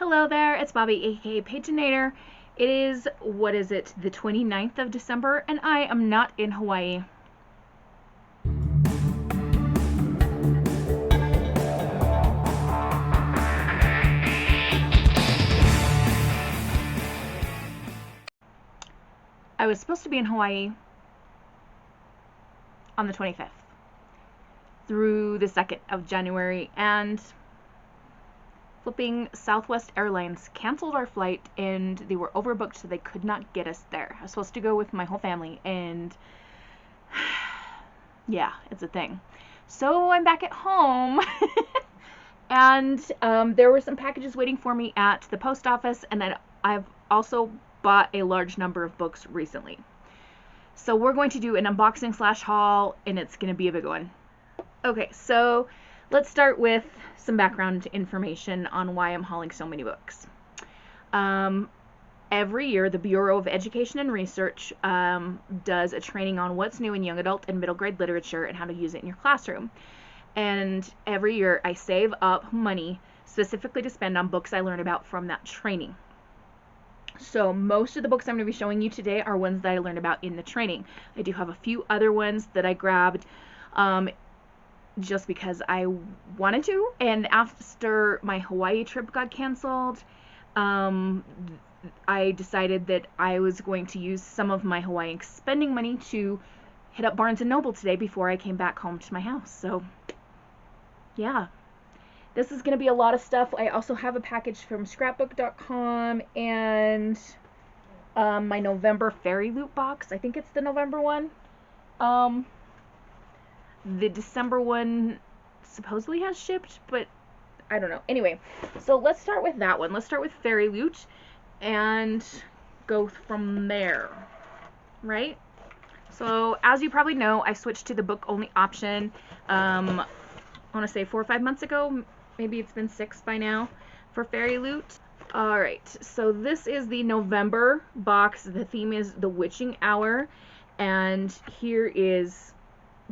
Hello there, it's Bobby, aka Paginator. It is, the 29th of December, and I am not in Hawaii. I was supposed to be in Hawaii on the 25th through the 2nd of January, and flipping Southwest Airlines canceled our flight, and they were overbooked, so they could not get us there. I was supposed to go with my whole family, and yeah, it's a thing. So I'm back at home, and there were some packages waiting for me at the post office, and then I've also bought a large number of books recently. So we're going to do an unboxing / haul, and it's going to be a big one. Okay, so let's start with some background information on why I'm hauling so many books. Every year, the Bureau of Education and Research does a training on what's new in young adult and middle grade literature and how to use it in your classroom. And every year, I save up money specifically to spend on books I learn about from that training. So most of the books I'm going to be showing you today are ones that I learned about in the training. I do have a few other ones that I grabbed just because I wanted to, and after my Hawaii trip got canceled, I decided that I was going to use some of my Hawaii spending money to hit up Barnes & Noble today before I came back home to my house. So yeah, this is going to be a lot of stuff. I also have a package from Scrapbookcom and my November Fairyloot box. I think it's the November one. The December one supposedly has shipped, but I don't know. Anyway, so let's start with that one. Let's start with Fairyloot and go from there, right? So as you probably know, I switched to the book-only option, I want to say 4 or 5 months ago. Maybe it's been 6 by now for Fairyloot. Alright, so this is the November box. The theme is The Witching Hour, and here is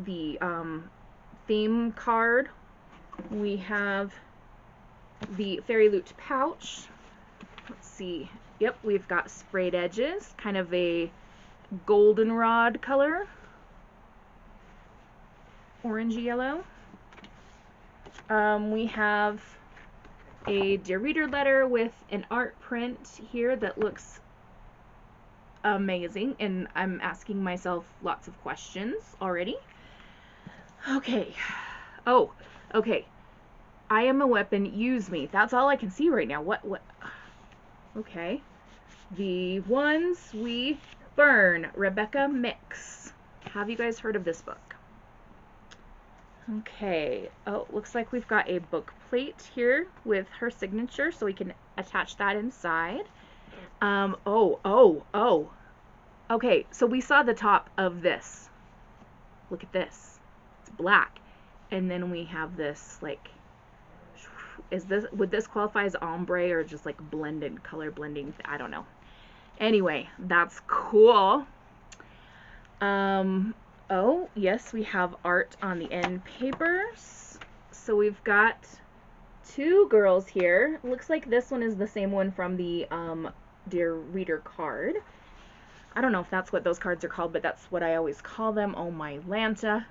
the theme card. We have the Fairyloot pouch. Let's see. Yep, we've got sprayed edges, kind of a goldenrod color, orangey yellow. We have a Dear Reader letter with an art print here that looks amazing, and I'm asking myself lots of questions already. Okay. Oh, okay. I am a weapon, use me. That's all I can see right now. What? Okay. The Ones We Burn, Rebecca Mix. Have you guys heard of this book? Okay. Oh, looks like we've got a book plate here with her signature, so we can attach that inside. Oh. Okay, so we saw the top of this. Look at this. It's black. And then we have this, like, would this qualify as ombre or just like blended, color blending? I don't know. Anyway, that's cool. Oh, yes, we have art on the end papers. So we've got 2 girls here. Looks like this one is the same one from the Dear Reader card. I don't know if that's what those cards are called, but that's what I always call them. Oh my Lanta.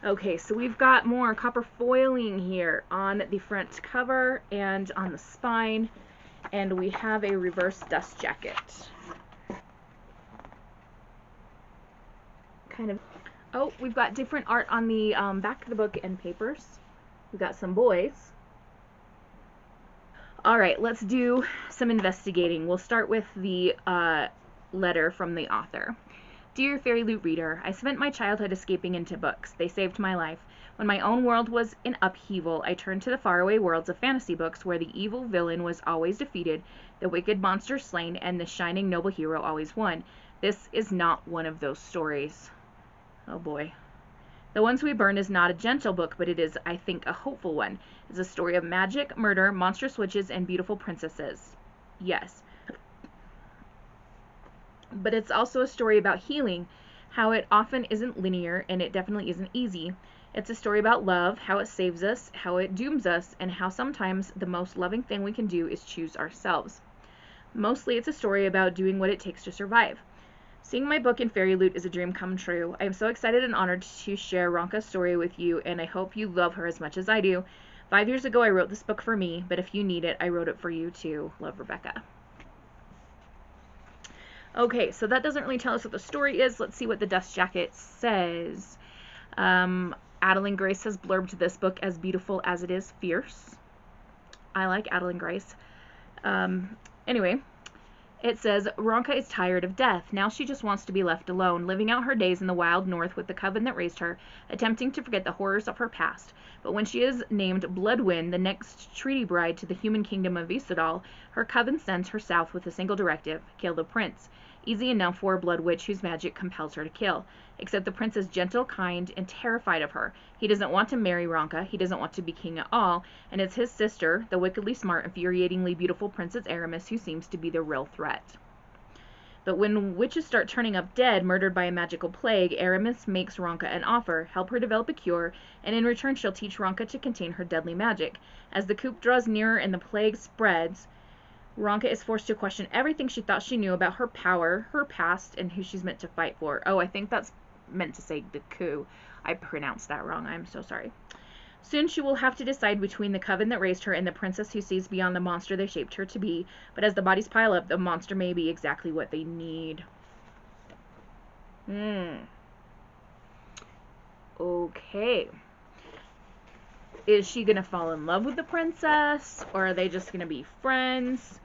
Okay, so we've got more copper foiling here on the front cover and on the spine, and we have a reverse dust jacket. Kind of. Oh, we've got different art on the back of the book and papers. We've got some boys. All right, let's do some investigating. We'll start with the letter from the author. Dear Fairyloot reader, I spent my childhood escaping into books. They saved my life. When my own world was in upheaval, I turned to the faraway worlds of fantasy books where the evil villain was always defeated, the wicked monster slain, and the shining noble hero always won. This is not one of those stories. Oh boy. The Ones We Burn is not a gentle book, but it is, I think, a hopeful one. It's a story of magic, murder, monstrous witches, and beautiful princesses. Yes. But it's also a story about healing, how it often isn't linear, and it definitely isn't easy. It's a story about love, how it saves us, how it dooms us, and how sometimes the most loving thing we can do is choose ourselves. Mostly it's a story about doing what it takes to survive. Seeing my book in Fairyloot is a dream come true. I am so excited and honored to share Ronka's story with you, and I hope you love her as much as I do. 5 years ago I wrote this book for me, but if you need it, I wrote it for you too. Love, Rebecca. Okay, so that doesn't really tell us what the story is. Let's see what the dust jacket says. Adeline Grace has blurbed this book as beautiful as it is fierce. I like Adeline Grace. Anyway, it says, Ronka is tired of death. Now she just wants to be left alone, living out her days in the wild north with the coven that raised her, attempting to forget the horrors of her past. But when she is named Bloodwind, the next treaty bride to the human kingdom of Isadal, her coven sends her south with a single directive: kill the prince. Easy enough for a blood witch whose magic compels her to kill. Except the prince is gentle, kind, and terrified of her. He doesn't want to marry Ronka, he doesn't want to be king at all, and it's his sister, the wickedly smart, infuriatingly beautiful Princess Aramis, who seems to be the real threat. But when witches start turning up dead, murdered by a magical plague, Aramis makes Ronka an offer: help her develop a cure, and in return she'll teach Ronka to contain her deadly magic. As the coup draws nearer and the plague spreads, Ronka is forced to question everything she thought she knew about her power, her past, and who she's meant to fight for. Oh, I think that's meant to say the coup. I pronounced that wrong. I'm so sorry. Soon she will have to decide between the coven that raised her and the princess who sees beyond the monster they shaped her to be. But as the bodies pile up, the monster may be exactly what they need. Okay. Is she gonna fall in love with the princess, or are they just gonna be friends?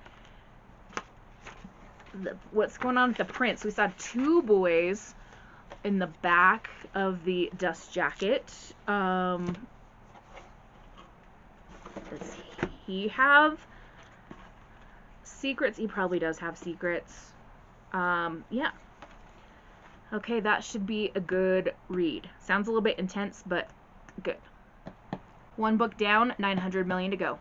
What's going on with the prince? We saw two boys in the back of the dust jacket. Does he have secrets? He probably does have secrets. Yeah. Okay, that should be a good read. Sounds a little bit intense, but good. One book down, 900 million to go.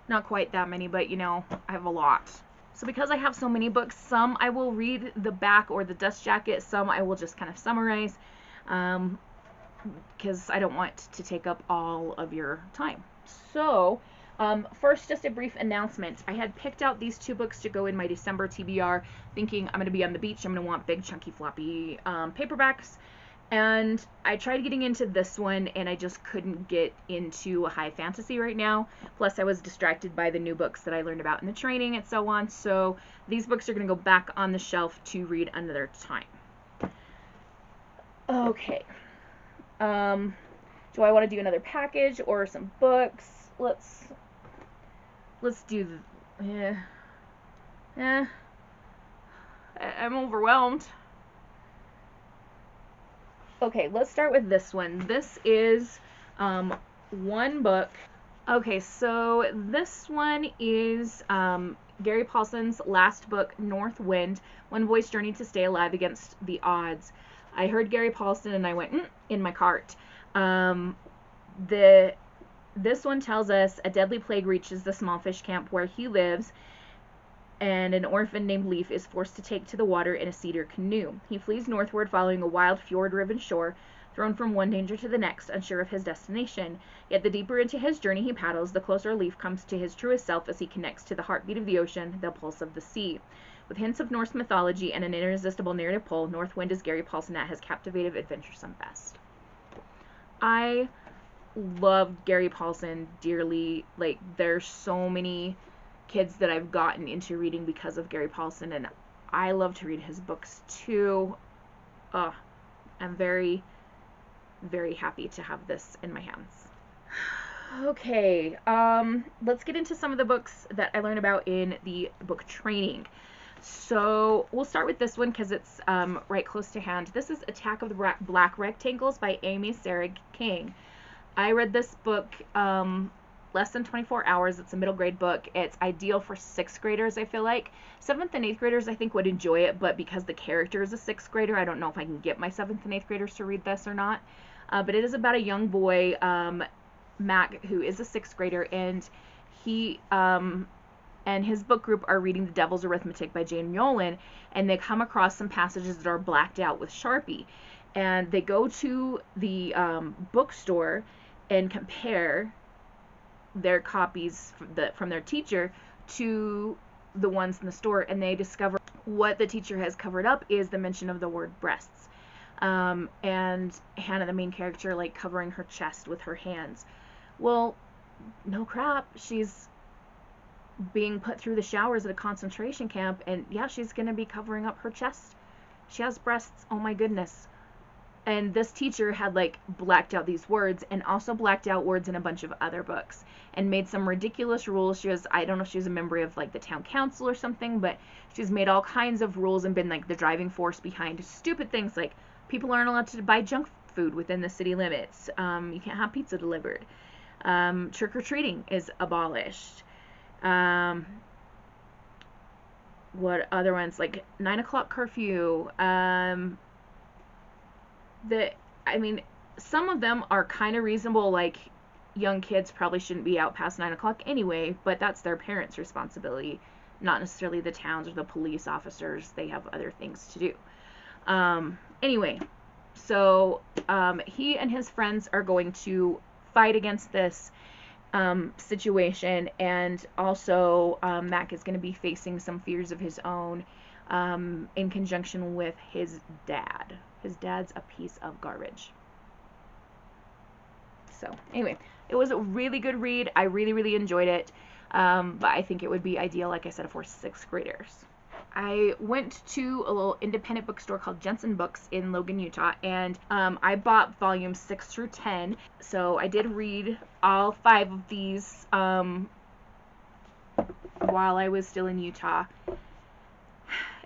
Not quite that many, but you know, I have a lot. So because I have so many books, some I will read the back or the dust jacket, some I will just kind of summarize, because I don't want to take up all of your time. So, first, just a brief announcement. I had picked out these two books to go in my December TBR, thinking I'm going to be on the beach, I'm going to want big, chunky, floppy paperbacks. And I tried getting into this one, and I just couldn't get into a high fantasy right now. Plus, I was distracted by the new books that I learned about in the training and so on. So these books are going to go back on the shelf to read another time. Okay. Do I want to do another package or some books? Let's do. I'm overwhelmed. Okay, let's start with this one. This is one book. Okay, so this one is Gary Paulson's last book, North Wind, One Boy's Journey to Stay Alive Against the Odds. I heard Gary Paulson and I went, in my cart. This one tells us a deadly plague reaches the small fish camp where he lives, and an orphan named Leaf is forced to take to the water in a cedar canoe. He flees northward following a wild fjord-riven shore, thrown from one danger to the next, unsure of his destination. Yet the deeper into his journey he paddles, the closer Leaf comes to his truest self as he connects to the heartbeat of the ocean, the pulse of the sea. With hints of Norse mythology and an irresistible narrative pull, North Wind is Gary Paulson at his captivative, adventuresome best. I loved Gary Paulson dearly. Like, there's so many kids that I've gotten into reading because of Gary Paulson, and I love to read his books too. I'm very, very happy to have this in my hands. Okay, let's get into some of the books that I learned about in the book training. So we'll start with this one because it's right close to hand. This is Attack of the Black Rectangles by Amy Sarah King. I read this book less than 24 hours. It's a middle grade book. It's ideal for 6th graders, I feel like. 7th and 8th graders I think would enjoy it, but because the character is a 6th grader, I don't know if I can get my 7th and 8th graders to read this or not. But it is about a young boy, Mac, who is a 6th grader, and he and his book group are reading The Devil's Arithmetic by Jane Yolen, and they come across some passages that are blacked out with Sharpie. and they go to the bookstore and compare their copies from their teacher to the ones in the store, and they discover what the teacher has covered up is the mention of the word breasts. And Hannah, the main character, like covering her chest with her hands. Well, no crap, she's being put through the showers at a concentration camp, and yeah, she's gonna be covering up her chest. She has breasts, oh my goodness. And this teacher had like blacked out these words and also blacked out words in a bunch of other books and made some ridiculous rules. I don't know if she was a member of like the town council or something, but she's made all kinds of rules and been like the driving force behind stupid things like people aren't allowed to buy junk food within the city limits. You can't have pizza delivered. Trick-or-treating is abolished. What other ones? Like 9 o'clock curfew. Some of them are kind of reasonable, like young kids probably shouldn't be out past 9 o'clock anyway, but that's their parents' responsibility, not necessarily the towns or the police officers. They have other things to do. Anyway, so he and his friends are going to fight against this situation, and also Mac is going to be facing some fears of his own in conjunction with his dad. His dad's a piece of garbage. So anyway, it was a really good read. I really, really enjoyed it. But I think it would be ideal, like I said, for 6th graders. I went to a little independent bookstore called Jensen Books in Logan, Utah, and I bought volumes 6 through 10. So I did read all 5 of these while I was still in Utah.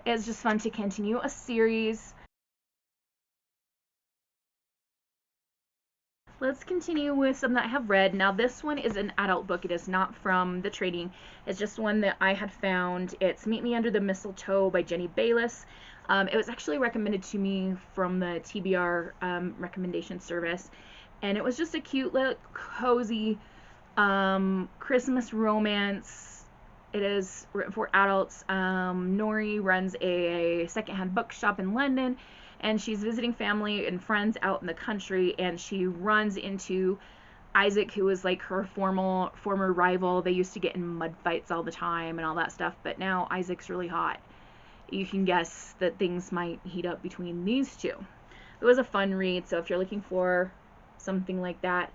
It's just fun to continue a series. Let's continue with some that I have read. Now this one is an adult book. It is not from the trading. It's just one that I had found. It's Meet Me Under the Mistletoe by Jenny Bayless. It was actually recommended to me from the TBR recommendation service. And it was just a cute little cozy Christmas romance. It is written for adults. Nori runs a secondhand bookshop in London, and she's visiting family and friends out in the country, and she runs into Isaac, who is like her former rival. They used to get in mud fights all the time and all that stuff, but now Isaac's really hot. You can guess that things might heat up between these two. It was a fun read, so if you're looking for something like that,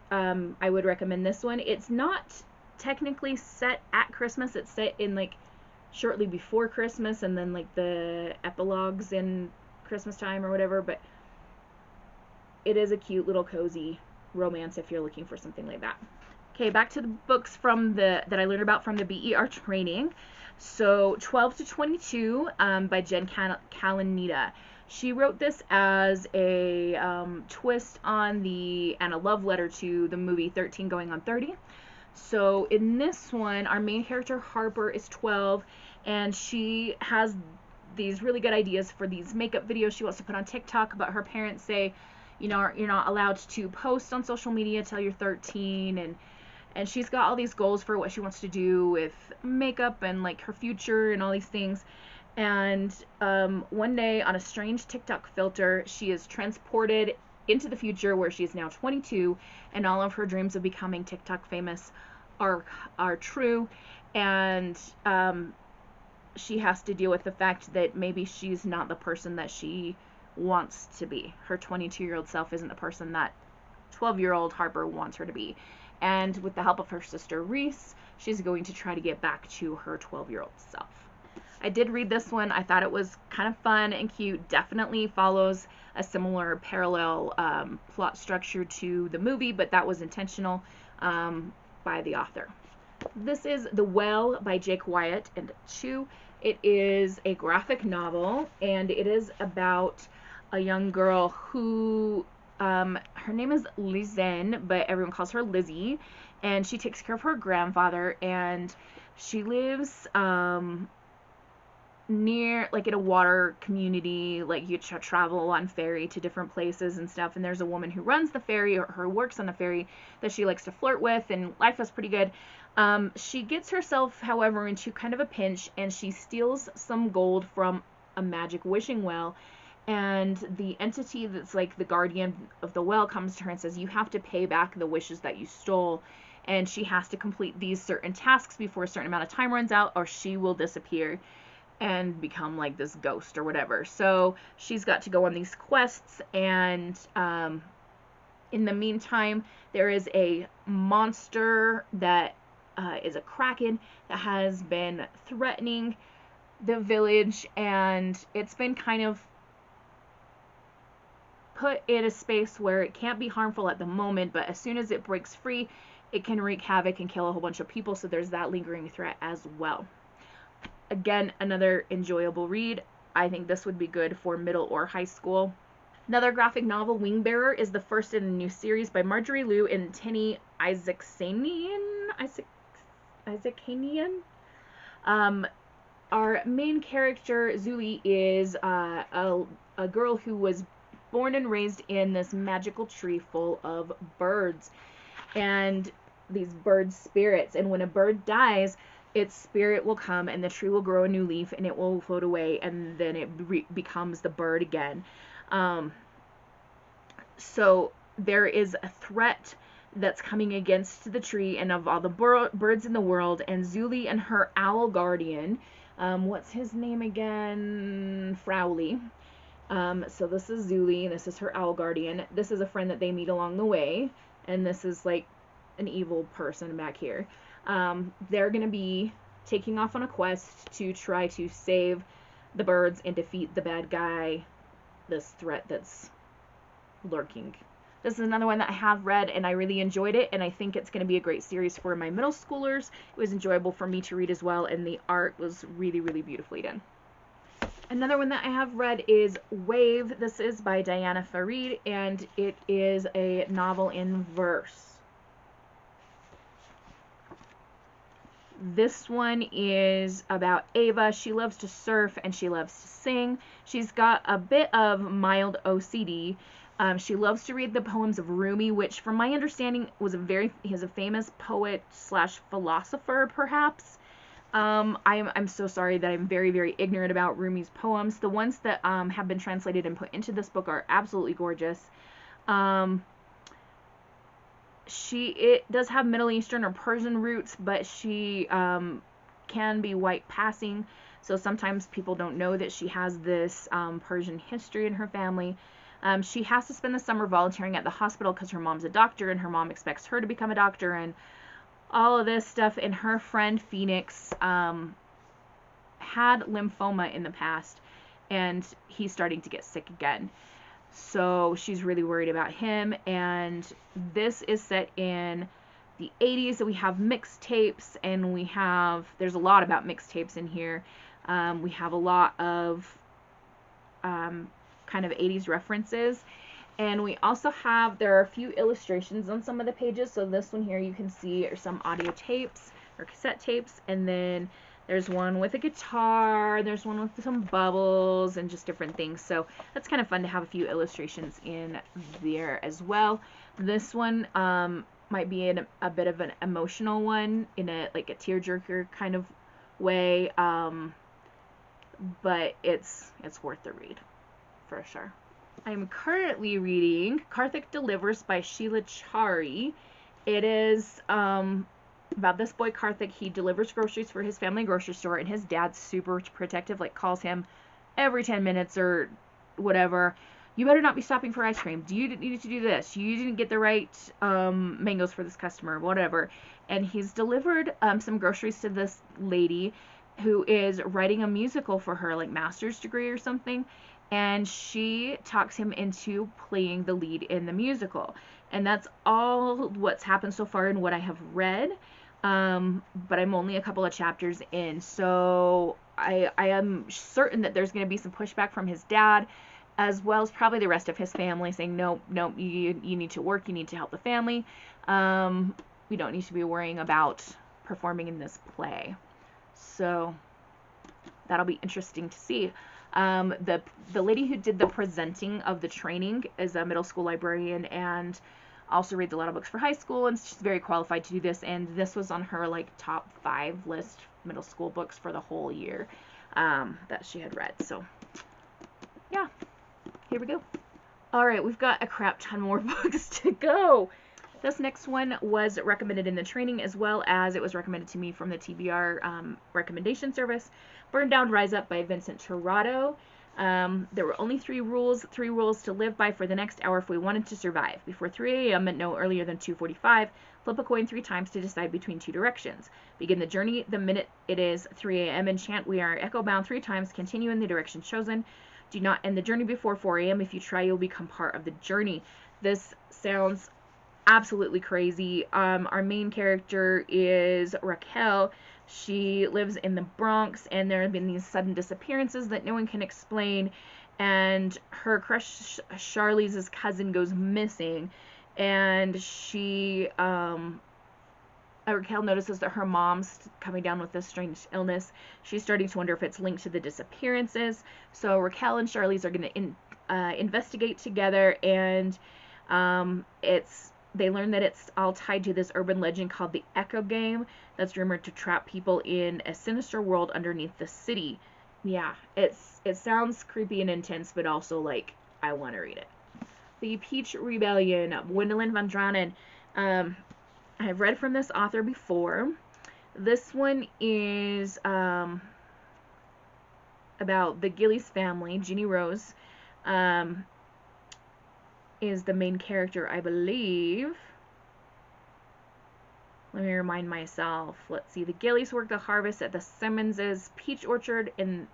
I would recommend this one. It's not technically set at Christmas. It's set in like shortly before Christmas, and then like the epilogues in Christmas time or whatever, but it is a cute little cozy romance if you're looking for something like that. Okay, back to the books that I learned about from the BER training. So 12 to 22 by Jen Calanita. She wrote this as a twist on and a love letter to the movie 13 Going on 30. So in this one, our main character Harper is 12, and she has these really good ideas for these makeup videos she wants to put on TikTok, but her parents say, you know, you're not allowed to post on social media till you're 13, and she's got all these goals for what she wants to do with makeup and like her future and all these things. And one day on a strange TikTok filter, she is transported into the future where she is now 22, and all of her dreams of becoming TikTok famous are true, and she has to deal with the fact that maybe she's not the person that she wants to be. Her 22-year-old self isn't the person that 12-year-old Harper wants her to be. And with the help of her sister Reese, she's going to try to get back to her 12-year-old self. I did read this one. I thought it was kind of fun and cute. Definitely follows a similar parallel plot structure to the movie, but that was intentional by the author. This is The Well by Jake Wyatt and Chu. It is a graphic novel, and it is about a young girl who, her name is Lizen, but everyone calls her Lizzie, and she takes care of her grandfather, and she lives near, like, in a water community. Like, you travel on ferry to different places and stuff, and there's a woman who runs the ferry, or who works on the ferry, that she likes to flirt with, and life is pretty good. She gets herself, however, into kind of a pinch, and she steals some gold from a magic wishing well, and the entity that's like the guardian of the well comes to her and says, you have to pay back the wishes that you stole, and she has to complete these certain tasks before a certain amount of time runs out, or she will disappear and become like this ghost or whatever. So she's got to go on these quests, and in the meantime, there is a monster that is a kraken that has been threatening the village, and it's been kind of put in a space where it can't be harmful at the moment, but as soon as it breaks free, it can wreak havoc and kill a whole bunch of people, so there's that lingering threat as well. Again, another enjoyable read. I think this would be good for middle or high school. Another graphic novel, Wingbearer, is the first in a new series by Marjorie Liu and Tinny Isaacanian. Our main character, Zuli, is a girl who was born and raised in this magical tree full of birds, and these bird spirits. And when a bird dies, its spirit will come and the tree will grow a new leaf and it will float away, and then it becomes the bird again. So there is a threat that's coming against the tree and of all the birds in the world, and Zuli and her owl guardian, what's his name again? Frowley. So this is Zuli, this is her owl guardian. This is a friend that they meet along the way, and this is like an evil person back here. They're going to be taking off on a quest to try to save the birds and defeat the bad guy, this threat that's lurking. This is another one that I have read and I really enjoyed it, and I think it's going to be a great series for my middle schoolers. It was enjoyable for me to read as well, and the art was really, really beautifully done. Another one that I have read is Wave. This is by Diana Farid, and it is a novel in verse. This one is about Ava. She loves to surf and she loves to sing. She's got a bit of mild OCD. She loves to read the poems of Rumi, which from my understanding was he's a famous poet slash philosopher, perhaps. I'm so sorry that I'm very, very ignorant about Rumi's poems. The ones that have been translated and put into this book are absolutely gorgeous. It does have Middle Eastern or Persian roots, but she can be white passing, so sometimes people don't know that she has this Persian history in her family. She has to spend the summer volunteering at the hospital because her mom's a doctor and her mom expects her to become a doctor and all of this stuff. And her friend Phoenix had lymphoma in the past, and he's starting to get sick again. So she's really worried about him, and this is set in the 80s. So we have mixtapes, and there's a lot about mixtapes in here. We have a lot of kind of 80s references, and we also there are a few illustrations on some of the pages. So this one here you can see are some audio tapes or cassette tapes, and then there's one with a guitar, there's one with some bubbles and just different things. So that's kind of fun to have a few illustrations in there as well. This one might be in a bit of an emotional one, in a tearjerker kind of way, but it's worth the read for sure. I'm currently reading Karthik Delivers by Sheila Chari. It is about this boy Karthik. He delivers groceries for his family grocery store, and his dad's super protective, calls him every 10 minutes or whatever. You better not be stopping for ice cream. Do you need to do this? You didn't get the right mangoes for this customer, whatever. And he's delivered some groceries to this lady who is writing a musical for her, master's degree or something. And she talks him into playing the lead in the musical. And that's all what's happened so far in what I have read. But I'm only a couple of chapters in. So I am certain that there's going to be some pushback from his dad, as well as probably the rest of his family, saying, no, you need to work, you need to help the family. We don't need to be worrying about performing in this play. So that'll be interesting to see. The lady who did the presenting of the training is a middle school librarian and also reads a lot of books for high school, and she's very qualified to do this, and this was on her top 5 list middle school books for the whole year that she had read. So yeah, here we go. Alright, we've got a crap ton more books to go. This next one was recommended in the training, as well as it was recommended to me from the TBR recommendation service. Burn Down, Rise Up by Vincent Tirado. There were only 3 rules to live by for the next hour if we wanted to survive. Before 3 a.m. and no earlier than 2:45, flip a coin 3 times to decide between 2 directions. Begin the journey the minute it is 3 a.m. and chant "We are echo bound" 3 times. Continue in the direction chosen. Do not end the journey before 4 a.m. If you try, you'll become part of the journey. This sounds absolutely crazy. Our main character is Raquel. She lives in the Bronx, and there have been these sudden disappearances that no one can explain, and her crush Charlie's cousin goes missing, and she Raquel notices that her mom's coming down with this strange illness. She's starting to wonder if it's linked to the disappearances. So Raquel and Charlie's are going to investigate together, and they learn that it's all tied to this urban legend called the Echo Game that's rumored to trap people in a sinister world underneath the city. Yeah, it sounds creepy and intense, but also like I want to read it. The Peach Rebellion, Gwendolyn Van Dranen. I've read from this author before. This one is about the Gillies family. Ginny Rose is the main character, I believe. Let me remind myself. Let's see. The Gillies worked the harvest at the Simmons' peach orchard, and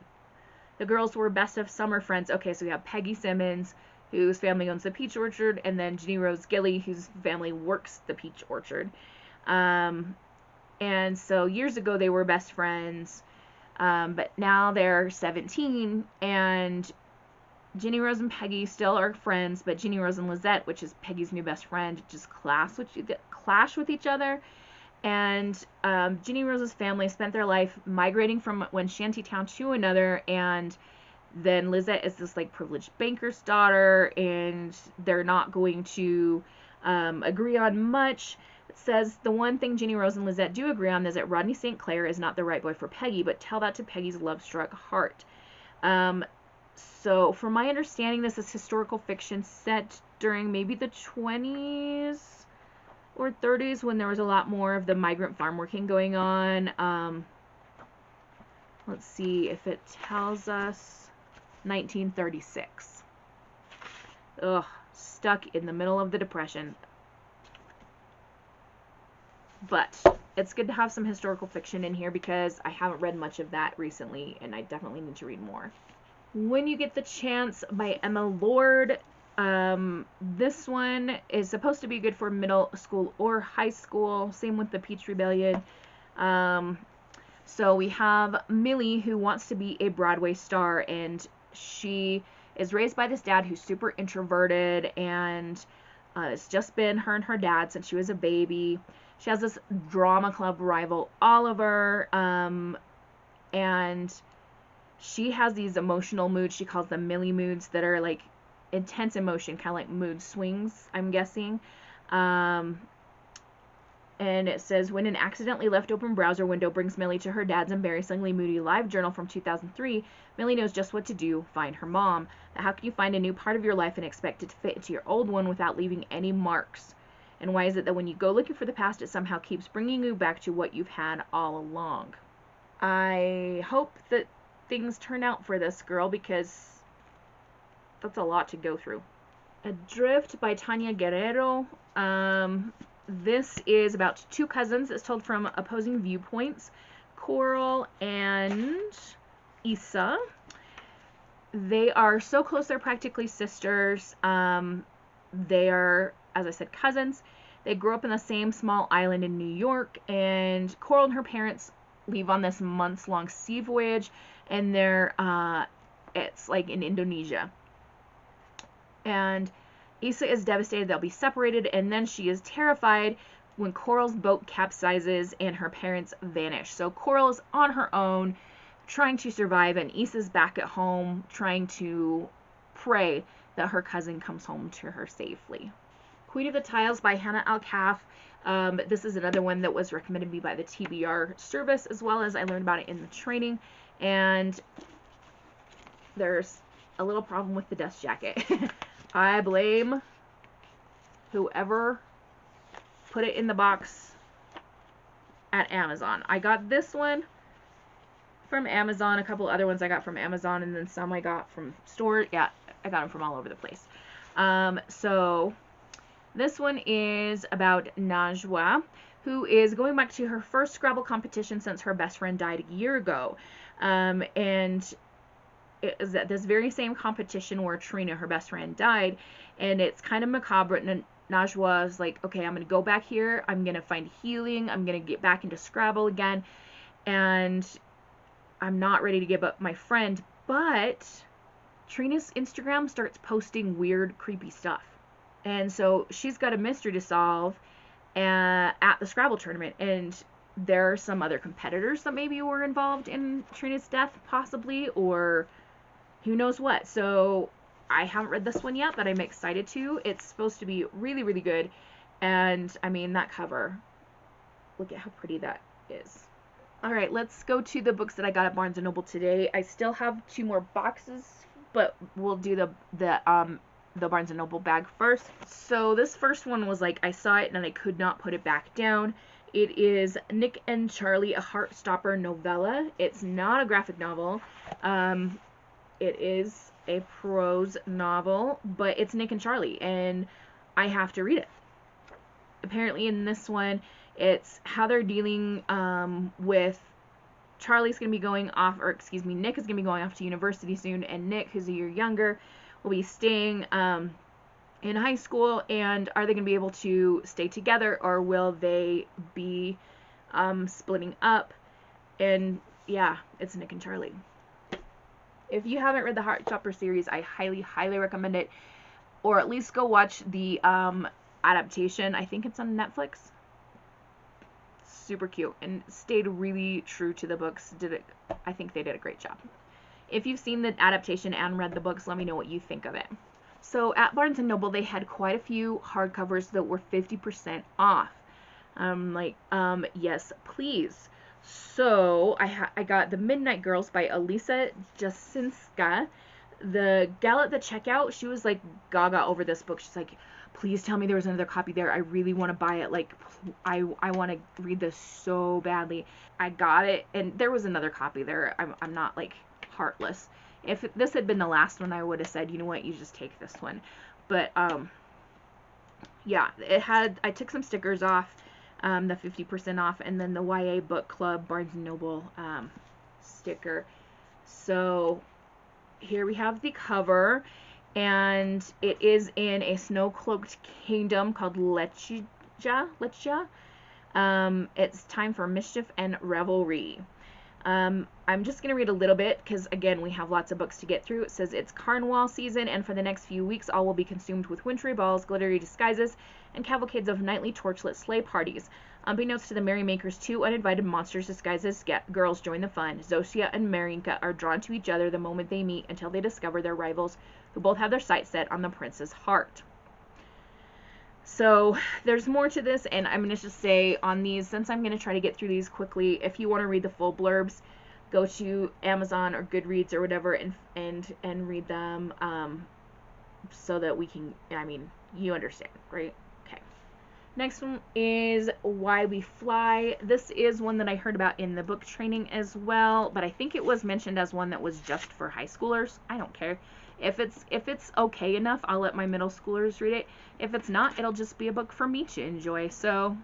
the girls were best of summer friends. Okay, so we have Peggy Simmons, whose family owns the peach orchard, and then Ginny Rose Gilly, whose family works the peach orchard. And so years ago they were best friends, but now they're 17, and Ginny Rose and Peggy still are friends, but Ginny Rose and Lizette, which is Peggy's new best friend, just clash with each other. And Ginny Rose's family spent their life migrating from one shantytown to another, and then Lizette is this like privileged banker's daughter, and they're not going to agree on much. It says the one thing Ginny Rose and Lizette do agree on is that Rodney St. Clair is not the right boy for Peggy, but tell that to Peggy's love-struck heart. So from my understanding, this is historical fiction set during maybe the 20s or 30s, when there was a lot more of the migrant farm working going on. Let's see if it tells us 1936. Ugh, stuck in the middle of the Depression. But it's good to have some historical fiction in here because I haven't read much of that recently, and I definitely need to read more. When You Get the Chance by Emma Lord. This one is supposed to be good for middle school or high school. Same with the Peach Rebellion. So we have Millie, who wants to be a Broadway star, and she is raised by this dad who's super introverted, and it's just been her and her dad since she was a baby. She has this drama club rival, Oliver, and she has these emotional moods. She calls them Millie moods, that are like intense emotion, kind of like mood swings, I'm guessing. And it says, when an accidentally left open browser window brings Millie to her dad's embarrassingly moody live journal from 2003, Millie knows just what to do: find her mom. But how can you find a new part of your life and expect it to fit into your old one without leaving any marks? And why is it that when you go looking for the past, it somehow keeps bringing you back to what you've had all along? I hope that things turn out for this girl, because that's a lot to go through. Adrift by Tanya Guerrero. This is about 2 cousins. It's told from opposing viewpoints, Coral and Issa. They are so close, they're practically sisters. They are, as I said, cousins. They grew up in the same small island in New York, and Coral and her parents leave on this months-long sea voyage, and it's like in Indonesia. And Issa is devastated they'll be separated, and then she is terrified when Coral's boat capsizes and her parents vanish. So Coral is on her own, trying to survive, and Issa's back at home trying to pray that her cousin comes home to her safely. Queen of the Tiles by Hannah Alcaf. This is another one that was recommended to me by the TBR service, as well as I learned about it in the training. And there's a little problem with the dust jacket. I blame whoever put it in the box at Amazon. I got this one from Amazon, a couple other ones I got from Amazon, and then some I got from store. Yeah, I got them from all over the place. So this one is about Najwa, who is going back to her first Scrabble competition since her best friend died a year ago. And it is at this very same competition where Trina, her best friend, died, and it's kind of macabre. And Najwa is like, okay, I'm going to go back here, I'm going to find healing, I'm going to get back into Scrabble again, and I'm not ready to give up my friend. But Trina's Instagram starts posting weird, creepy stuff. And so she's got a mystery to solve at the Scrabble tournament. And there are some other competitors that maybe were involved in Trina's death, possibly, or who knows what. So I haven't read this one yet, but I'm excited to. It's supposed to be really, really good. And I mean, that cover, look at how pretty that is. All right, let's go to the books that I got at Barnes & Noble today. I still have 2 more boxes, but we'll do the Barnes & Noble bag first. So this first one was like, I saw it and I could not put it back down. It is Nick and Charlie, a Heartstopper novella. It's not a graphic novel. It is a prose novel, but it's Nick and Charlie, and I have to read it. Apparently in this one, it's how they're dealing with Charlie's going to be going off, or excuse me, Nick is going to be going off to university soon, and Nick, who's a year younger, will be staying in high school. And are they going to be able to stay together, or will they be splitting up? And yeah, it's Nick and Charlie. If you haven't read the Heartstopper series, I highly, highly recommend it, or at least go watch the adaptation. I think it's on Netflix. Super cute and stayed really true to the books. I think they did a great job. If you've seen the adaptation and read the books, let me know what you think of it. So at Barnes & Noble, they had quite a few hardcovers that were 50% off. Yes, please. So I got The Midnight Girls by Elisa Jasinska. The gal at the checkout, she was like gaga over this book. She's like, please tell me there was another copy there. I really want to buy it. Like, I want to read this so badly. I got it, and there was another copy there. I'm not like heartless. If this had been the last one, I would have said, you know what, you just take this one. But yeah, I took some stickers off, the 50% off, and then the YA Book Club Barnes & Noble sticker. So here we have the cover, and it is in a snow-cloaked kingdom called Lechja. It's time for mischief and revelry. I'm just going to read a little bit because, again, we have lots of books to get through. It says it's Carnival season, and for the next few weeks all will be consumed with wintry balls, glittery disguises, and cavalcades of nightly torchlit sleigh parties. Unbeknownst to the merrymakers, 2 uninvited monsters disguised as girls join the fun. Zosia and Marinka are drawn to each other the moment they meet until they discover their rivals, who both have their sights set on the prince's heart. So there's more to this, and I'm going to just say on these, since I'm going to try to get through these quickly, if you want to read the full blurbs, go to Amazon or Goodreads or whatever and read them, so that we can, I mean, you understand, right? Okay. Next one is Why We Fly. This is one that I heard about in the book training as well, but I think it was mentioned as one that was just for high schoolers. I don't care. If it's okay enough, I'll let my middle schoolers read it. If it's not, it'll just be a book for me to enjoy. So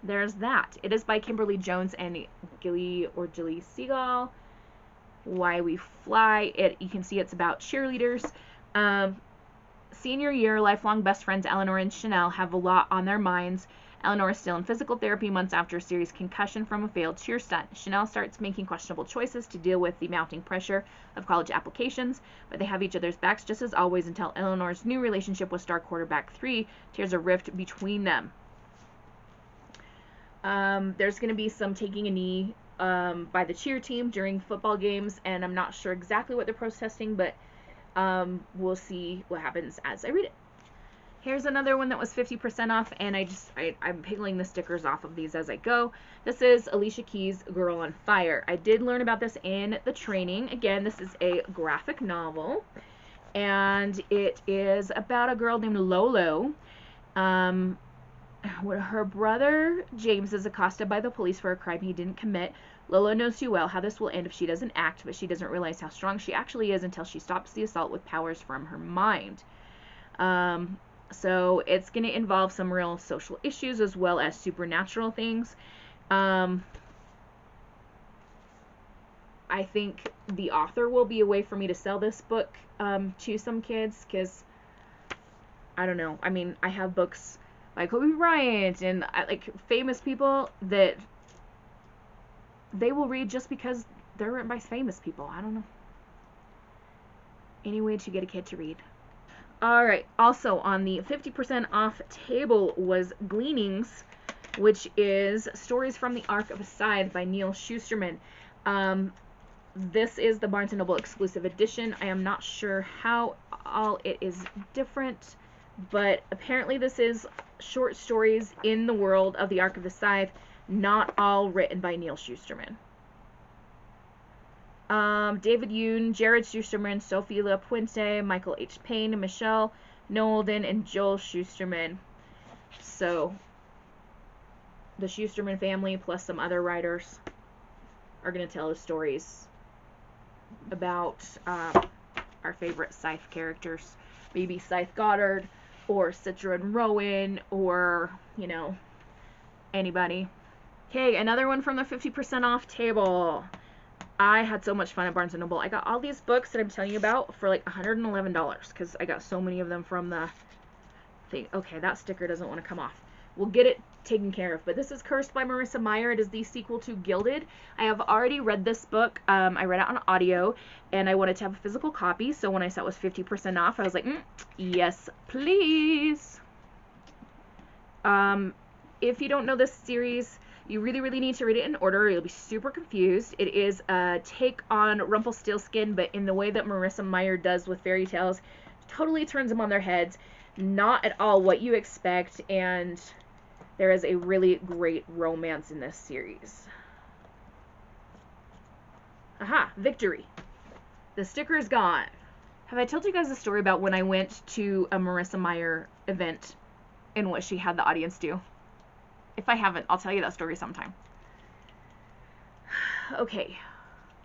there's that. It is by Kimberly Jones and Gilly Seagal. Why We Fly. You can see it's about cheerleaders. Senior year, lifelong best friends Eleanor and Chanel have a lot on their minds. Eleanor is still in physical therapy months after a serious concussion from a failed cheer stunt. Chanel starts making questionable choices to deal with the mounting pressure of college applications, but they have each other's backs just as always until Eleanor's new relationship with star quarterback 3 tears a rift between them. There's going to be some taking a knee by the cheer team during football games, and I'm not sure exactly what they're protesting, but we'll see what happens as I read it. Here's another one that was 50% off, and I'm peeling the stickers off of these as I go. This is Alicia Keys' Girl on Fire. I did learn about this in the training. Again, this is a graphic novel, and it is about a girl named Lolo. When her brother James is accosted by the police for a crime he didn't commit, Lolo knows too well how this will end if she doesn't act, but she doesn't realize how strong she actually is until she stops the assault with powers from her mind. So it's going to involve some real social issues as well as supernatural things. I think the author will be a way for me to sell this book to some kids, because I don't know. I mean, I have books by Kobe Bryant and like famous people that they will read just because they're written by famous people. I don't know. Any way to get a kid to read. Alright, also on the 50% off table was Gleanings, which is Stories from the Ark of a Scythe by Neil Shusterman. This is the Barnes & Noble exclusive edition. I am not sure how all it is different, but apparently this is short stories in the world of the Ark of the Scythe, not all written by Neil Shusterman. David Yoon, Jared Shusterman, Sophie Lapuente, Michael H. Payne, Michelle Nolden, and Joel Shusterman. So, the Shusterman family plus some other writers are going to tell the stories about our favorite Scythe characters. Maybe Scythe Goddard, or Citron Rowan, or, you know, anybody. Okay, another one from the 50% off table. I had so much fun at Barnes & Noble. I got all these books that I'm telling you about for like $111 because I got so many of them from the thing. Okay, that sticker doesn't want to come off. We'll get it taken care of. But this is Cursed by Marissa Meyer. It is the sequel to Gilded. I have already read this book. I read it on audio, and I wanted to have a physical copy. So when I saw it was 50% off, I was like, yes, please. If you don't know this series, you really, really need to read it in order. You'll be super confused. It is a take on Rumpelstiltskin, but in the way that Marissa Meyer does with fairy tales. Totally turns them on their heads. Not at all what you expect, and there is a really great romance in this series. Aha, victory. The sticker is gone. Have I told you guys a story about when I went to a Marissa Meyer event and what she had the audience do? If I haven't, I'll tell you that story sometime. Okay,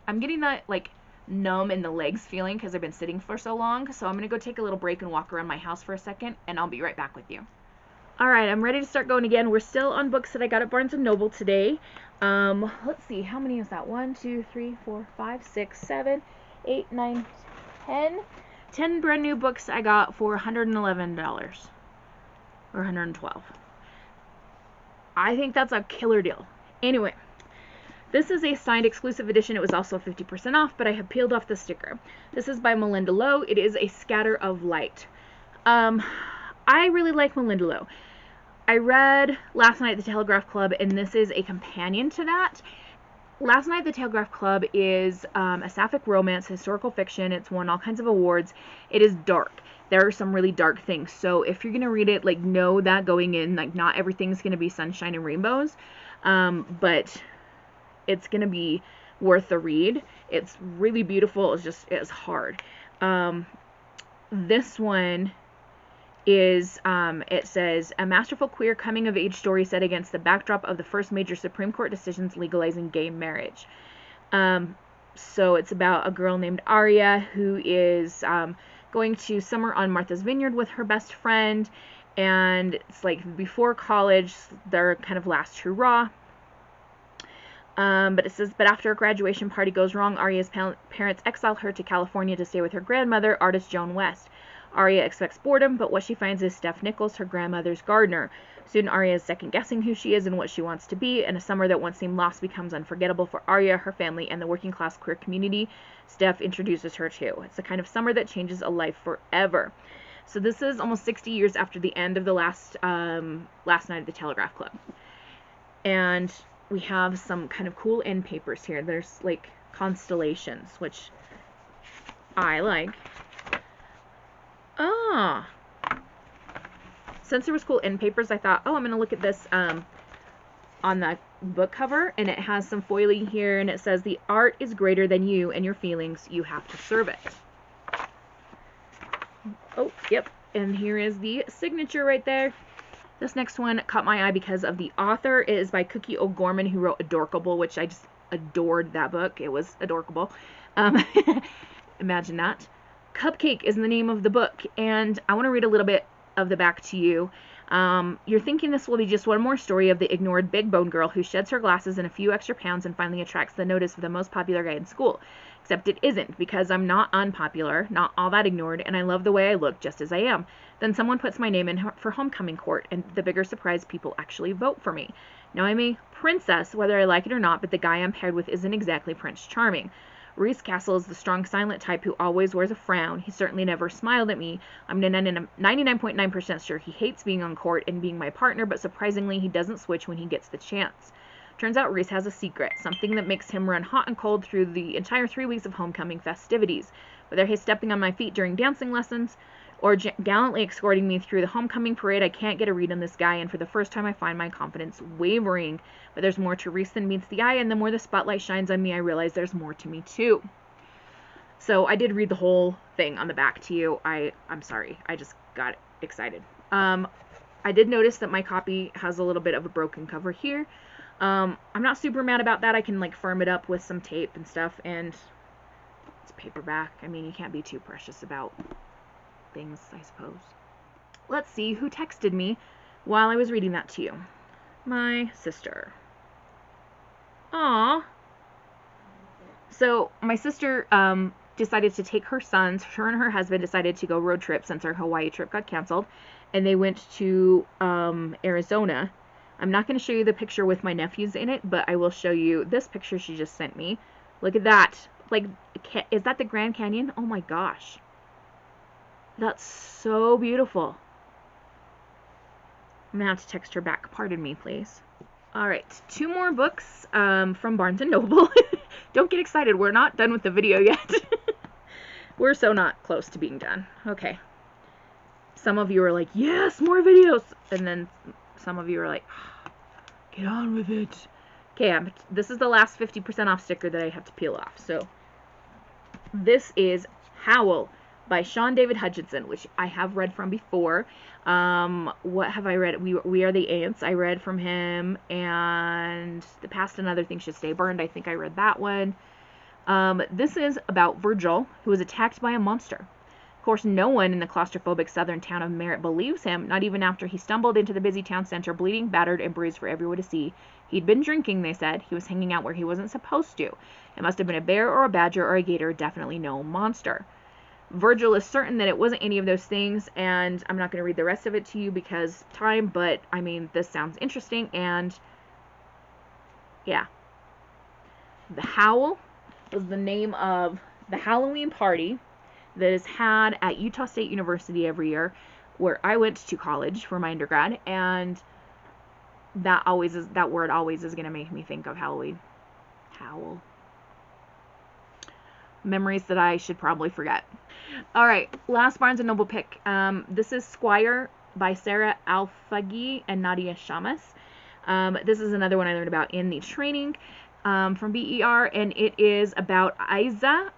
I'm getting that like numb in the legs feeling because I've been sitting for so long, so I'm gonna go take a little break and walk around my house for a second, and I'll be right back with you. Alright, I'm ready to start going again. We're still on books that I got at Barnes & Noble today. Let's see, how many is that? 1, 2, 3, 4, 5, 6, 7, 8, 9, 10. 10 brand new books I got for $111 or $112. I think that's a killer deal. Anyway, this is a signed exclusive edition. It was also 50% off, but I have peeled off the sticker. This is by Melinda Lowe. It is A Scatter of Light. I really like Melinda Lowe. I read Last Night at the Telegraph Club, and this is a companion to that. Last Night at the Telegraph Club is a sapphic romance, historical fiction. It's won all kinds of awards. It is dark. There are some really dark things. So if you're going to read it, like, know that going in, like, not everything's going to be sunshine and rainbows. But it's going to be worth the read. It's really beautiful. It's hard. This one is, it says, a masterful queer coming-of-age story set against the backdrop of the first major Supreme Court decisions legalizing gay marriage. So it's about a girl named Aria who is going to summer on Martha's Vineyard with her best friend, and it's like before college, their kind of last hurrah. But it says, but after a graduation party goes wrong, Aria's parents exile her to California to stay with her grandmother, artist Joan West. Aria expects boredom, but what she finds is Steph Nichols, her grandmother's gardener. Soon Aria is second-guessing who she is and what she wants to be, and a summer that once seemed lost becomes unforgettable for Aria, her family, and the working-class queer community Steph introduces her to. It's the kind of summer that changes a life forever. So this is almost 60 years after the end of the last Night at the Telegraph Club. And we have some kind of cool end papers here. There's, like, constellations, which I like. Ah, since there was cool end papers, I thought, oh, I'm going to look at this on the book cover, and it has some foiling here, and it says, the art is greater than you and your feelings. You have to serve it. Oh, yep. And here is the signature right there. This next one caught my eye because of the author. It is by Cookie O'Gorman, who wrote Adorkable, which I just adored that book. It was adorkable. Imagine that. Cupcake is the name of the book, and I want to read a little bit of the back to you. You're thinking this will be just one more story of the ignored big bone girl who sheds her glasses and a few extra pounds and finally attracts the notice of the most popular guy in school. Except it isn't, because I'm not unpopular, not all that ignored, and I love the way I look just as I am. Then someone puts my name in for homecoming court, and the bigger surprise, people actually vote for me. Now I'm a princess, whether I like it or not, but the guy I'm paired with isn't exactly Prince Charming. Reese Castle is the strong, silent type who always wears a frown. He certainly never smiled at me. I'm 99.9% sure he hates being on court and being my partner, but surprisingly, he doesn't switch when he gets the chance. Turns out Reese has a secret, something that makes him run hot and cold through the entire 3 weeks of homecoming festivities. Whether he's stepping on my feet during dancing lessons or gallantly escorting me through the homecoming parade, I can't get a read on this guy, and for the first time I find my confidence wavering. But there's more to Reese than meets the eye, and the more the spotlight shines on me, I realize there's more to me too. So I did read the whole thing on the back to you. I'm sorry, I just got excited. I did notice that my copy has a little bit of a broken cover here. I'm not super mad about that. I can like firm it up with some tape and stuff, and it's paperback. I mean, you can't be too precious about things, I suppose. Let's see who texted me while I was reading that to you. My sister. Aww. So my sister decided to take her sons. Her and her husband decided to go road trip since our Hawaii trip got canceled, and they went to Arizona. I'm not going to show you the picture with my nephews in it, but I will show you this picture she just sent me. Look at that. Like, is that the Grand Canyon? Oh my gosh. That's so beautiful. I'm going to have to text her back. Pardon me, please. Alright, 2 more books from Barnes & Noble. Don't get excited. We're not done with the video yet. We're so not close to being done. Okay. Some of you are like, yes, more videos. And then some of you are like, get on with it. Okay, this is the last 50% off sticker that I have to peel off. So, this is Howl by Sean David Hutchinson, which I have read from before. What have I read? We Are the Ants. I read from him, and The Past and Other Things Should Stay Burned. I think I read that one. This is about Virgil, who was attacked by a monster. Of course, no one in the claustrophobic southern town of Merritt believes him, not even after he stumbled into the busy town center, bleeding, battered, and bruised for everyone to see. He'd been drinking, they said. He was hanging out where he wasn't supposed to. It must have been a bear or a badger or a gator, definitely no monster. Virgil is certain that it wasn't any of those things, and I'm not going to read the rest of it to you because time, but, I mean, this sounds interesting, and, yeah. The Howl was the name of the Halloween party that is had at Utah State University every year, where I went to college for my undergrad, and that word always is going to make me think of Halloween. Howl. Memories that I should probably forget. Alright, last Barnes & Noble pick. This is Squire by Sarah Alfagi and Nadia Shamas. This is another one I learned about in the training from BER, and it is about Aiza,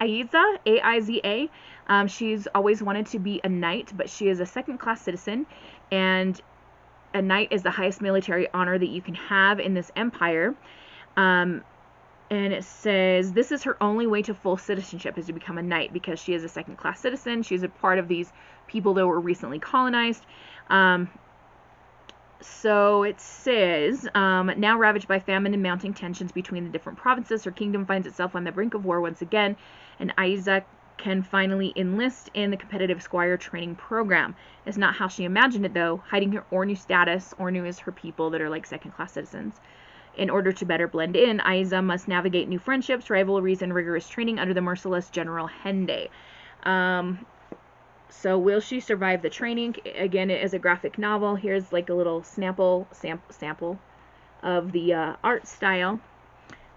A-I-Z-A. She's always wanted to be a knight, but she is a second-class citizen, and a knight is the highest military honor that you can have in this empire. And it says, this is her only way to full citizenship, is to become a knight, because she is a second-class citizen. She's a part of these people that were recently colonized. So it says, now ravaged by famine and mounting tensions between the different provinces, her kingdom finds itself on the brink of war once again, and Isaac can finally enlist in the competitive Squire training program. It's not how she imagined it, though, hiding her Ornu status. Ornu is her people that are like second-class citizens. In order to better blend in, Aiza must navigate new friendships, rivalries, and rigorous training under the merciless General Hende. So will she survive the training? Again, it is a graphic novel. Here's like a little sample of the art style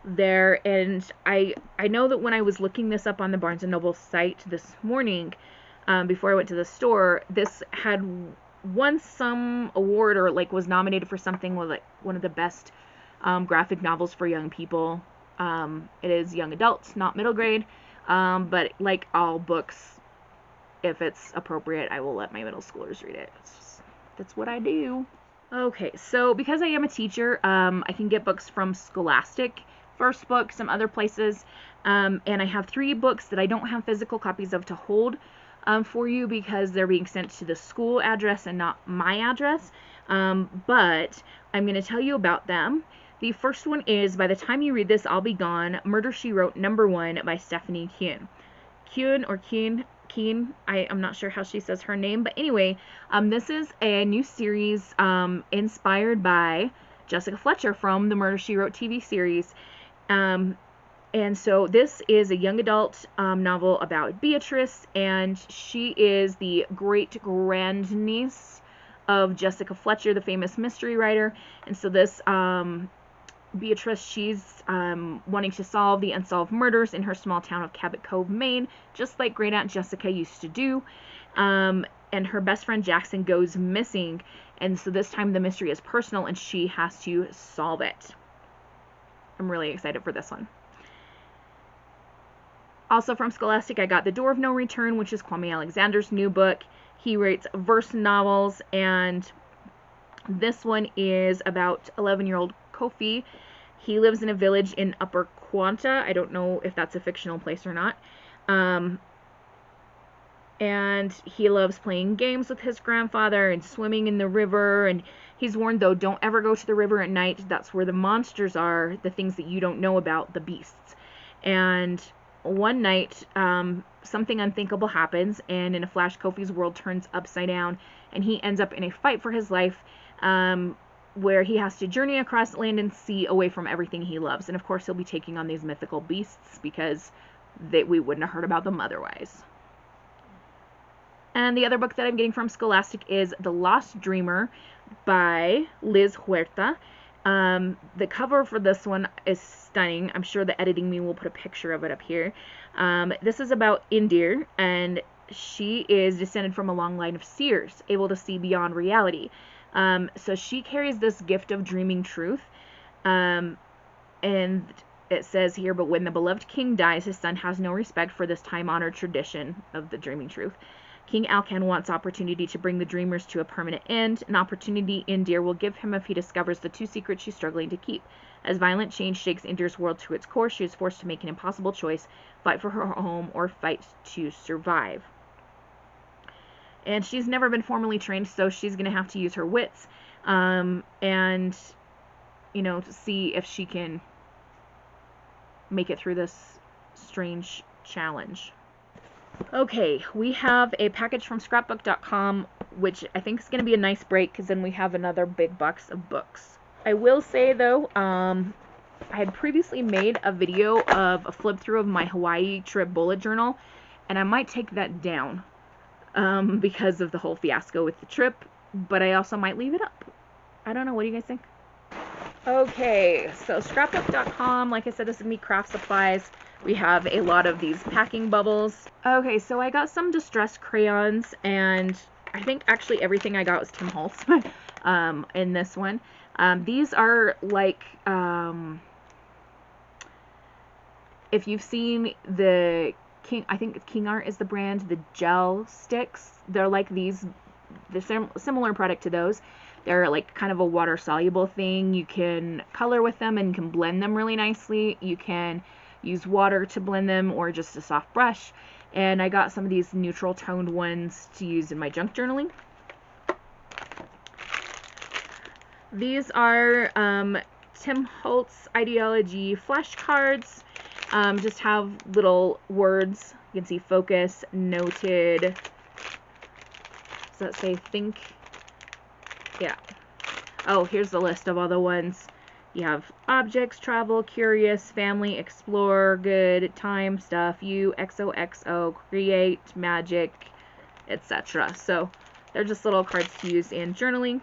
there. And I know that when I was looking this up on the Barnes & Noble site this morning, before I went to the store, this had won some award or like was nominated for something with like one of the best graphic novels for young people. It is young adults, not middle grade, but like all books, if it's appropriate, I will let my middle schoolers read it. That's what I do. Okay, so because I am a teacher, I can get books from Scholastic, First Book, some other places, and I have 3 books that I don't have physical copies of to hold for you because they're being sent to the school address and not my address, but I'm going to tell you about them. The first one is By the Time You Read This, I'll Be Gone, Murder, She Wrote, #1 by Stephanie Kuhn. Keen, I'm not sure how she says her name, but anyway, this is a new series inspired by Jessica Fletcher from the Murder, She Wrote TV series. And so this is a young adult novel about Beatrice, and she is the great-grandniece of Jessica Fletcher, the famous mystery writer. And so this Beatrice, she's wanting to solve the unsolved murders in her small town of Cabot Cove, Maine, just like Great Aunt Jessica used to do. And her best friend Jackson goes missing, and so this time the mystery is personal and she has to solve it. I'm really excited for this one. Also from Scholastic, I got The Door of No Return, which is Kwame Alexander's new book. He writes verse novels, and this one is about 11-year-old Kofi. He lives in a village in Upper Quanta. I don't know if that's a fictional place or not. And he loves playing games with his grandfather and swimming in the river. And he's warned, though, don't ever go to the river at night. That's where the monsters are, the things that you don't know about, the beasts. And one night, something unthinkable happens, and in a flash, Kofi's world turns upside down, and he ends up in a fight for his life, where he has to journey across land and sea away from everything he loves. And of course, he'll be taking on these mythical beasts because we wouldn't have heard about them otherwise. And the other book that I'm getting from Scholastic is The Lost Dreamer by Liz Huerta. The cover for this one is stunning. I'm sure the editing me will put a picture of it up here. This is about Indir, and she is descended from a long line of seers, able to see beyond reality. So she carries this gift of dreaming truth, and it says here, but when the beloved king dies, his son has no respect for this time-honored tradition of the dreaming truth. King Alcan wants opportunity to bring the dreamers to a permanent end, an opportunity Indir will give him if he discovers the 2 secrets she's struggling to keep. As violent change shakes Indir's world to its core, she is forced to make an impossible choice, fight for her home or fight to survive. And she's never been formally trained, so she's going to have to use her wits, and, you know, to see if she can make it through this strange challenge. Okay, we have a package from Scrapbookcom, which I think is going to be a nice break, because then we have another big box of books. I will say, though, I had previously made a video of a flip through of my Hawaii trip bullet journal, and I might take that down because of the whole fiasco with the trip, but I also might leave it up. I don't know. What do you guys think? Okay, so Scrapbook.com, like I said, this is me craft supplies. We have a lot of these packing bubbles. Okay, so I got some distress crayons, and I think actually everything I got was Tim Holtz in this one. These are like, if you've seen the King, I think King Art is the brand, the gel sticks. They're like these, the similar product to those. They're like kind of a water soluble thing. You can color with them and you can blend them really nicely. You can use water to blend them or just a soft brush. And I got some of these neutral toned ones to use in my junk journaling. These are Tim Holtz Ideology flashcards. Just have little words. You can see focus, noted. Does that say think? Yeah. Oh, here's the list of all the ones. You have objects, travel, curious, family, explore, good, time, stuff, you, XOXO, create, magic, etc. So they're just little cards to use in journaling.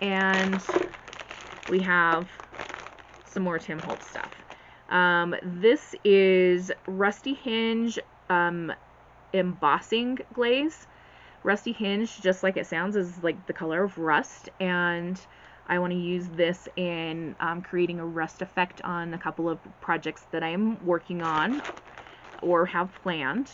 And we have some more Tim Holtz stuff. This is Rusty Hinge embossing glaze. Rusty Hinge, just like it sounds, is like the color of rust, and I want to use this in creating a rust effect on a couple of projects that I'm working on or have planned.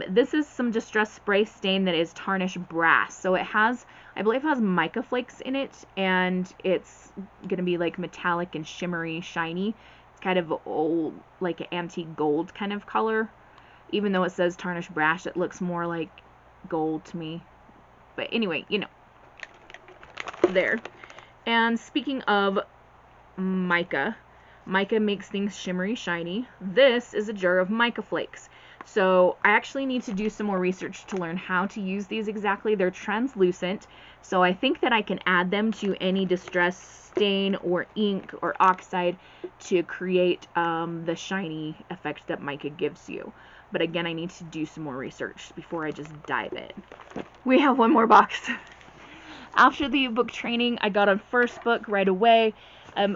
This is some Distress Spray Stain that is tarnished brass. So it has, I believe it has mica flakes in it, and it's going to be like metallic and shimmery, shiny. It's kind of old, like an antique gold kind of color. Even though it says tarnished brass, it looks more like gold to me. But anyway, you know, there. And speaking of mica, mica makes things shimmery, shiny. This is a jar of mica flakes. So I actually need to do some more research to learn how to use these exactly. They're translucent, so I think that I can add them to any distress stain or ink or oxide to create the shiny effect that mica gives you. But again, I need to do some more research before I just dive in. We have one more box. After the book training, I got on First Book right away.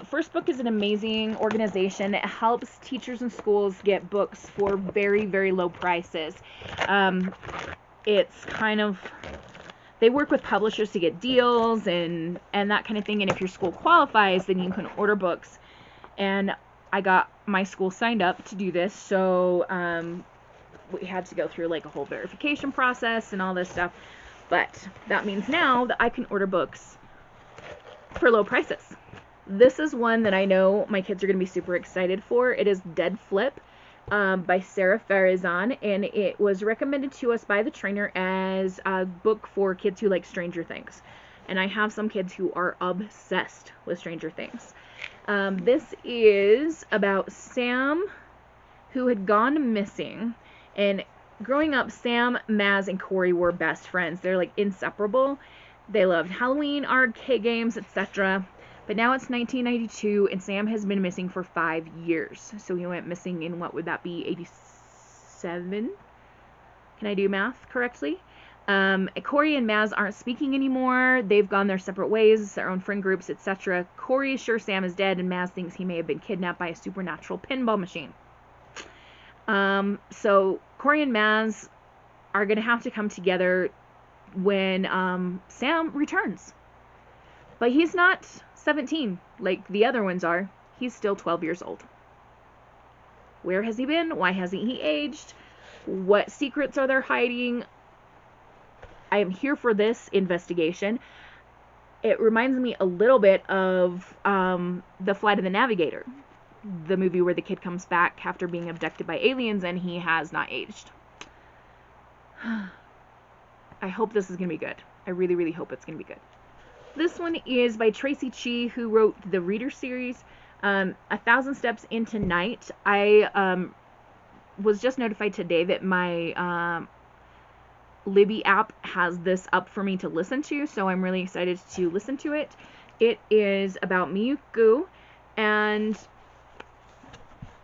First Book is an amazing organization. It helps teachers and schools get books for very, very low prices. It's kind of, they work with publishers to get deals and that kind of thing. And if your school qualifies, then you can order books. And I got my school signed up to do this, so we had to go through like a whole verification process and all this stuff. But that means now that I can order books for low prices. This is one that I know my kids are going to be super excited for. It is Dead Flip by Sarah Farizan, and it was recommended to us by the trainer as a book for kids who like Stranger Things. And I have some kids who are obsessed with Stranger Things. This is about Sam, who had gone missing, and growing up, Sam, Maz, and Corey were best friends. They're like inseparable. They loved Halloween, arcade games, etc. But now it's 1992, and Sam has been missing for 5 years. So he went missing in, what would that be, 87? Can I do math correctly? Corey and Maz aren't speaking anymore. They've gone their separate ways, their own friend groups, etc. Corey is sure Sam is dead, and Maz thinks he may have been kidnapped by a supernatural pinball machine. So Corey and Maz are going to have to come together when Sam returns. But he's not 17 like the other ones are. He's still 12 years old. Where has he been? Why hasn't he aged? What secrets are they hiding? I am here for this investigation. It reminds me a little bit of The Flight of the Navigator, the movie where the kid comes back after being abducted by aliens and he has not aged. I hope this is going to be good. I really, really hope it's going to be good. This one is by Tracy Chee, who wrote the Reader series. 1,000 Steps Into Night. I was just notified today that my Libby app has this up for me to listen to, so I'm really excited to listen to it. It is about Miyuku, and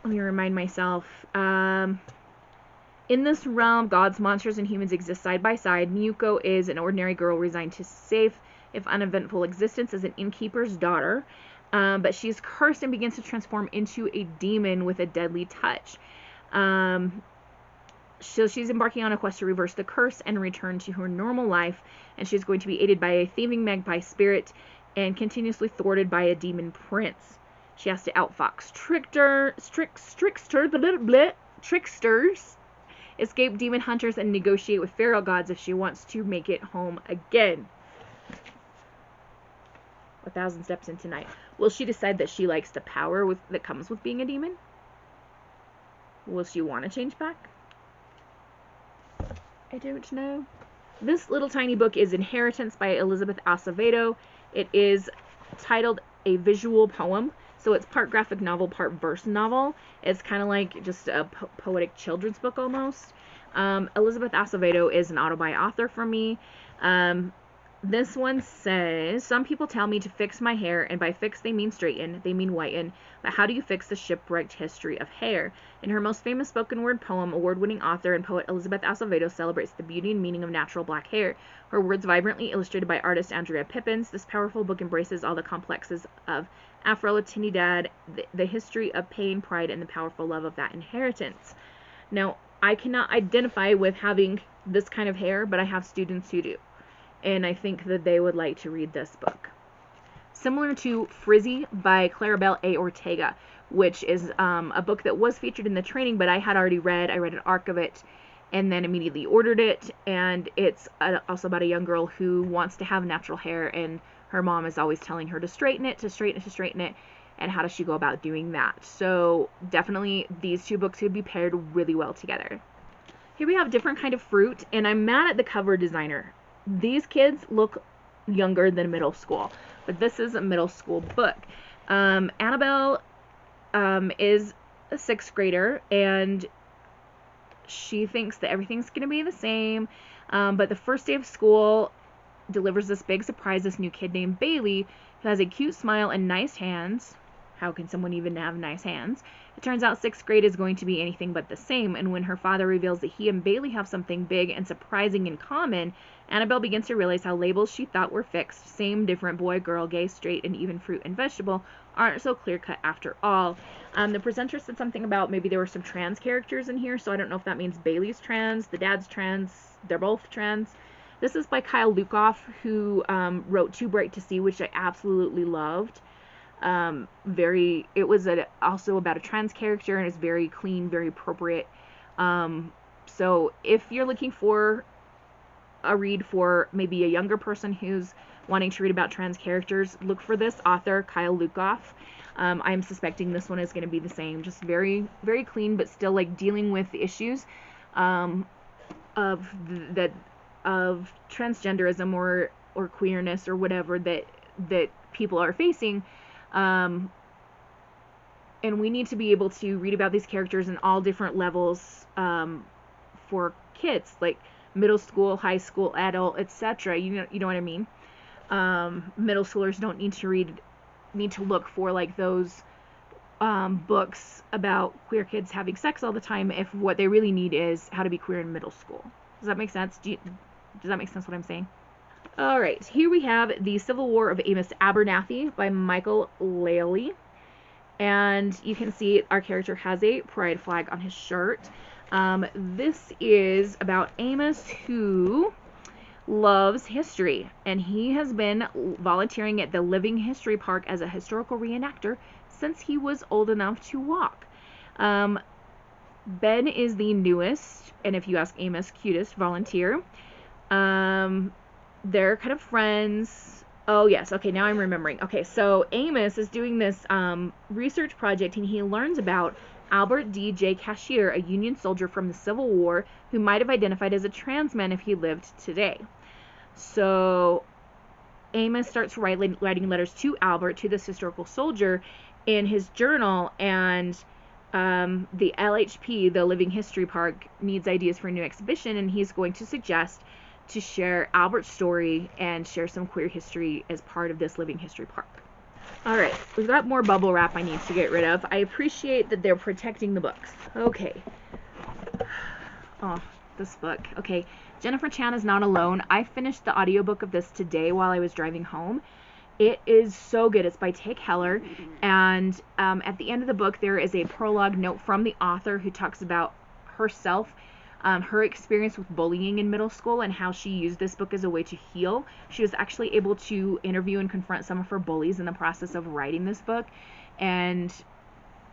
let me remind myself. In this realm, gods, monsters, and humans exist side by side. Miyuko is an ordinary girl resigned to safe, if uneventful existence as an innkeeper's daughter, but she's cursed and begins to transform into a demon with a deadly touch. So she's embarking on a quest to reverse the curse and return to her normal life, and she's going to be aided by a thieving magpie spirit and continuously thwarted by a demon prince. She has to outfox tricksters, escape demon hunters, and negotiate with feral gods if she wants to make it home again. 1,000 Steps Into Night. Will she decide that she likes the power that comes with being a demon? Will she want to change back? I don't know. This little tiny book is Inheritance by Elizabeth Acevedo. It is titled A Visual Poem. So it's part graphic novel, part verse novel. It's kind of like just a poetic children's book almost. Elizabeth Acevedo is an auto-buy author for me. This one says, some people tell me to fix my hair, and by fix they mean straighten, they mean whiten, but how do you fix the shipwrecked history of hair? In her most famous spoken word poem, award-winning author and poet Elizabeth Acevedo celebrates the beauty and meaning of natural black hair. Her words vibrantly illustrated by artist Andrea Pippins, this powerful book embraces all the complexes of Afro-Latinidad, the history of pain, pride, and the powerful love of that inheritance. Now, I cannot identify with having this kind of hair, but I have students who do. And I think that they would like to read this book. Similar to Frizzy by Claribel A. Ortega, which is a book that was featured in the training, but I had already read. I read an arc of it and then immediately ordered it. And it's also about a young girl who wants to have natural hair, and her mom is always telling her to straighten it, to straighten it, to straighten it. And how does she go about doing that? So definitely these two books would be paired really well together. Here we have Different Kind of Fruit, and I'm mad at the cover designer. These kids look younger than middle school, but this is a middle school book. Annabelle is a 6th grader, and she thinks that everything's going to be the same, but the first day of school delivers this big surprise, this new kid named Bailey, who has a cute smile and nice hands. How can someone even have nice hands? It turns out 6th grade is going to be anything but the same, and when her father reveals that he and Bailey have something big and surprising in common, Annabelle begins to realize how labels she thought were fixed, same, different, boy, girl, gay, straight, and even fruit and vegetable, aren't so clear-cut after all. The presenter said something about maybe there were some trans characters in here, so I don't know if that means Bailey's trans, the dad's trans, they're both trans. This is by Kyle Lukoff, who wrote Too Bright to See, which I absolutely loved. It was also about a trans character, and it's very clean, very appropriate. So if you're looking for a read for maybe a younger person who's wanting to read about trans characters, look for this author, Kyle Lukoff. I'm suspecting this one is going to be the same, just very, very clean, but still like dealing with the issues of transgenderism or queerness or whatever that people are facing. And we need to be able to read about these characters in all different levels for kids, like middle school, high school, adult, etc. You know what I mean? Middle schoolers don't need to look for like those books about queer kids having sex all the time if what they really need is how to be queer in middle school. Does that make sense? Does that make sense what I'm saying? Alright, here we have The Civil War of Amos Abernathy by Michael Laley. And you can see our character has a pride flag on his shirt. This is about Amos, who loves history, and he has been volunteering at the Living History Park as a historical reenactor since he was old enough to walk. Ben is the newest, and if you ask Amos, cutest volunteer. They're kind of friends. Oh yes, okay, now I'm remembering. Okay, so Amos is doing this research project, and he learns about Albert D.J. Cashier, a Union soldier from the Civil War who might have identified as a trans man if he lived today. So Amos starts writing letters to Albert, to this historical soldier, in his journal, and the LHP, the Living History Park, needs ideas for a new exhibition, and he's going to suggest to share Albert's story and share some queer history as part of this Living History Park. Alright, we've got more bubble wrap I need to get rid of. I appreciate that they're protecting the books. Okay. Oh, this book. Okay, Jennifer Chan is Not Alone. I finished the audiobook of this today while I was driving home. It is so good. It's by Take Heller, and at the end of the book there is a prologue note from the author who talks about herself, her experience with bullying in middle school, and how she used this book as a way to heal. She was actually able to interview and confront some of her bullies in the process of writing this book, and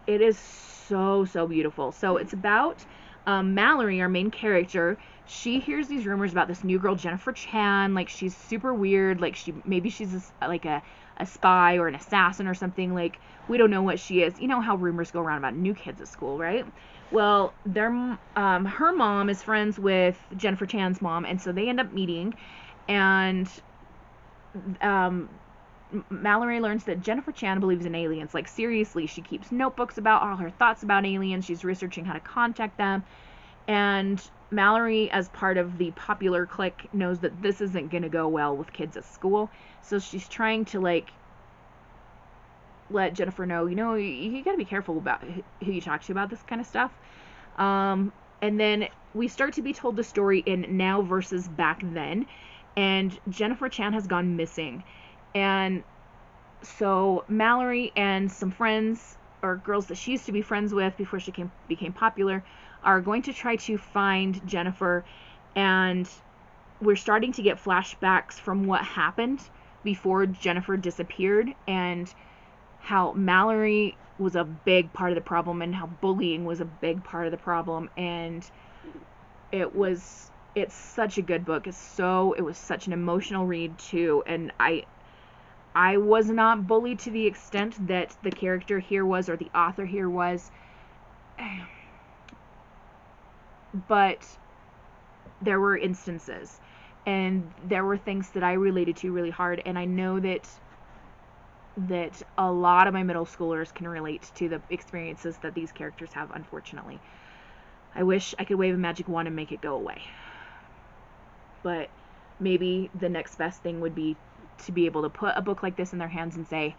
it is so beautiful. So it's about Mallory, our main character. She hears these rumors about this new girl, Jennifer Chan, like she's super weird, like she's a spy or an assassin or something. Like, we don't know what she is. You know how rumors go around about new kids at school, right? Well, her mom is friends with Jennifer Chan's mom, and so they end up meeting, and Mallory learns that Jennifer Chan believes in aliens. Like, seriously, she keeps notebooks about all her thoughts about aliens. She's researching how to contact them, and Mallory, as part of the popular clique, knows that this isn't going to go well with kids at school, so she's trying to, like, let Jennifer know, you gotta be careful about who you talk to about this kind of stuff. And then we start to be told the story in now versus back then, and Jennifer Chan has gone missing. And so Mallory and some friends or girls that she used to be friends with before she became popular, are going to try to find Jennifer, and we're starting to get flashbacks from what happened before Jennifer disappeared, and how Mallory was a big part of the problem, and how bullying was a big part of the problem. And it's such a good book. It was such an emotional read too, and I was not bullied to the extent that the character here was, or the author here was, but there were instances, and there were things that I related to really hard, and I know that a lot of my middle schoolers can relate to the experiences that these characters have, unfortunately. I wish I could wave a magic wand and make it go away. But maybe the next best thing would be to be able to put a book like this in their hands and say,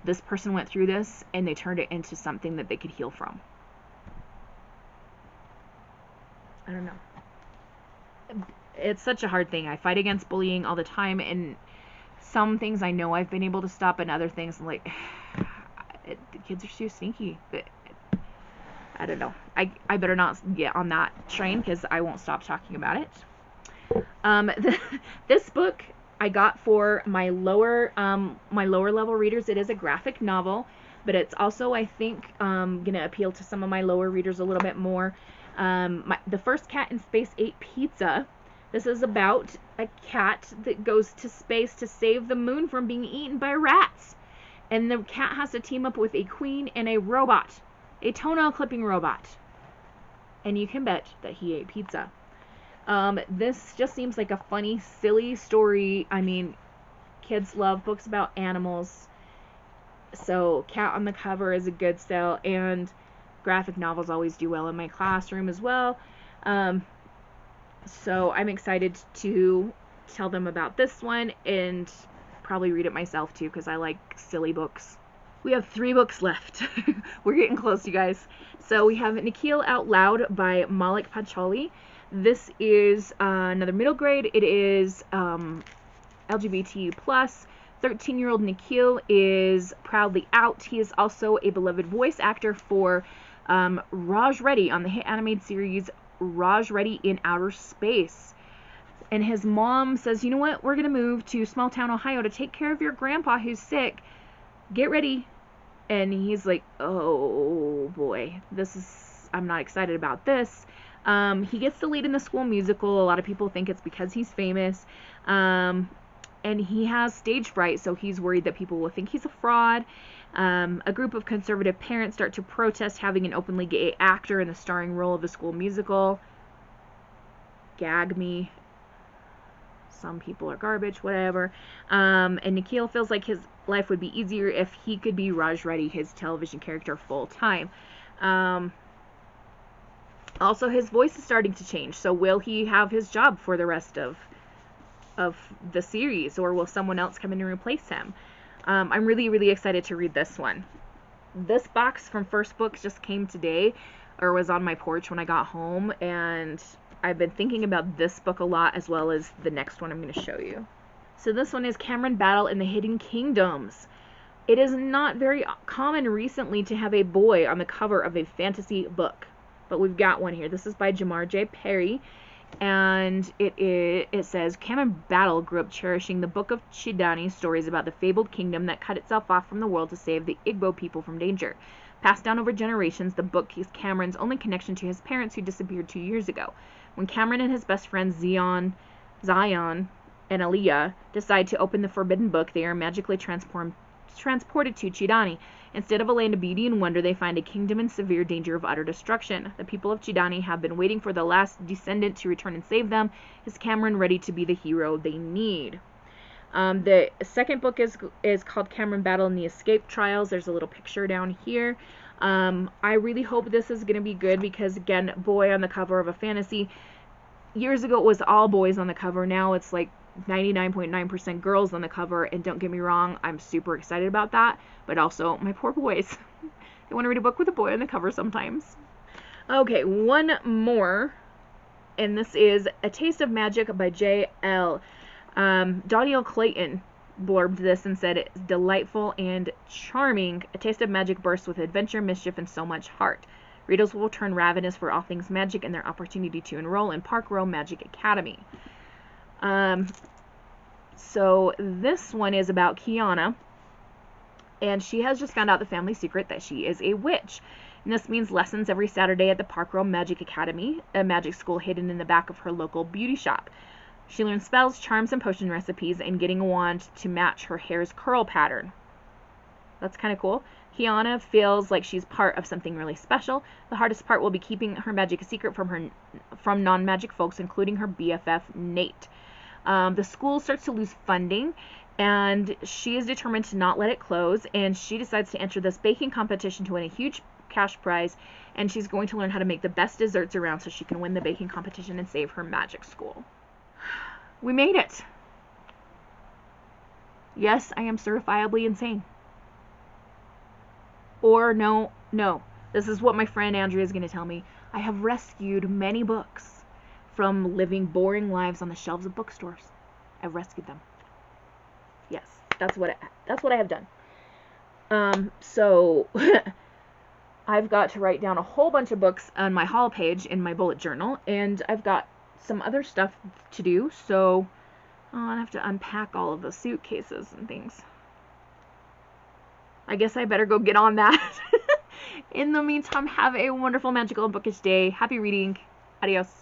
this person went through this, and they turned it into something that they could heal from. I don't know. It's such a hard thing. I fight against bullying all the time, and some things I know I've been able to stop, and other things, like, the kids are so sneaky. But I don't know. I better not get on that train, because I won't stop talking about it. This book I got for my lower level readers. It is a graphic novel, but it's also, I think, gonna appeal to some of my lower readers a little bit more. The First Cat in Space Ate Pizza. This is about a cat that goes to space to save the moon from being eaten by rats. And the cat has to team up with a queen and a robot, a toenail clipping robot. And you can bet that he ate pizza. This just seems like a funny, silly story. I mean, kids love books about animals, so cat on the cover is a good sell, and graphic novels always do well in my classroom as well. So I'm excited to tell them about this one, and probably read it myself too, because I like silly books. We have 3 books left. We're getting close, you guys. So we have Nikhil Out Loud by Malik Panchali. This is another middle grade. It is LGBT+. 13-year-old Nikhil is proudly out. He is also a beloved voice actor for Raj Ready on the hit animated series Raj Ready in Outer Space. And his mom says, you know what, we're going to move to small town Ohio to take care of your grandpa who's sick. Get ready. And he's like, oh boy, I'm not excited about this. He gets the lead in the school musical. A lot of people think it's because he's famous. And he has stage fright, so he's worried that people will think he's a fraud. A group of conservative parents start to protest having an openly gay actor in the starring role of the school musical. Gag me. Some people are garbage, whatever. And Nikhil feels like his life would be easier if he could be Raj Ready, his television character, full time. Also, his voice is starting to change, so will he have his job for the rest of the series, or will someone else come in and replace him? I'm really, really excited to read this one. This box from First Books just came today, or was on my porch when I got home, and I've been thinking about this book a lot, as well as the next one I'm going to show you. So this one is Cameron Battle in the Hidden Kingdoms. It is not very common recently to have a boy on the cover of a fantasy book, but we've got one here. This is by Jamar J Perry, and it says, Cameron Battle grew up cherishing the Book of Chidani stories about the fabled kingdom that cut itself off from the world to save the Igbo people from danger. Passed down over generations, the book is Cameron's only connection to his parents who disappeared 2 years ago. When Cameron and his best friends Zion, and Aliyah decide to open the forbidden book, they are magically transported to Chidani. Instead of a land of beauty and wonder, they find a kingdom in severe danger of utter destruction. The people of Chidani have been waiting for the last descendant to return and save them. Is Cameron ready to be the hero they need? The second book is called Cameron Battle in the Escape Trials. There's a little picture down here. I really hope this is going to be good, because again, boy on the cover of a fantasy. Years ago it was all boys on the cover. Now it's like 99.9% girls on the cover, and don't get me wrong, I'm super excited about that, but also my poor boys. They want to read a book with a boy on the cover sometimes. Okay, one more, and this is A Taste of Magic by J.L. Daniel Clayton blurbed this and said, "It's delightful and charming. A taste of magic bursts with adventure, mischief, and so much heart. Readers will turn ravenous for all things magic and their opportunity to enroll in Park Row Magic Academy." So this one is about Kiana, and she has just found out the family secret that she is a witch. And this means lessons every Saturday at the Park Row Magic Academy, a magic school hidden in the back of her local beauty shop. She learns spells, charms, and potion recipes, and getting a wand to match her hair's curl pattern. That's kind of cool. Kiana feels like she's part of something really special. The hardest part will be keeping her magic a secret from non-magic folks, including her BFF, Nate. The school starts to lose funding, and she is determined to not let it close, and she decides to enter this baking competition to win a huge cash prize, and she's going to learn how to make the best desserts around so she can win the baking competition and save her magic school. We made it! Yes, I am certifiably insane. Or no, this is what my friend Andrea is going to tell me. I have rescued many books from living boring lives on the shelves of bookstores. I've rescued them. Yes, that's what I have done. So I've got to write down a whole bunch of books on my haul page in my bullet journal, and I've got some other stuff to do, so I'll have to unpack all of the suitcases and things. I guess I better go get on that. In the meantime, have a wonderful, magical, and bookish day. Happy reading. Adios.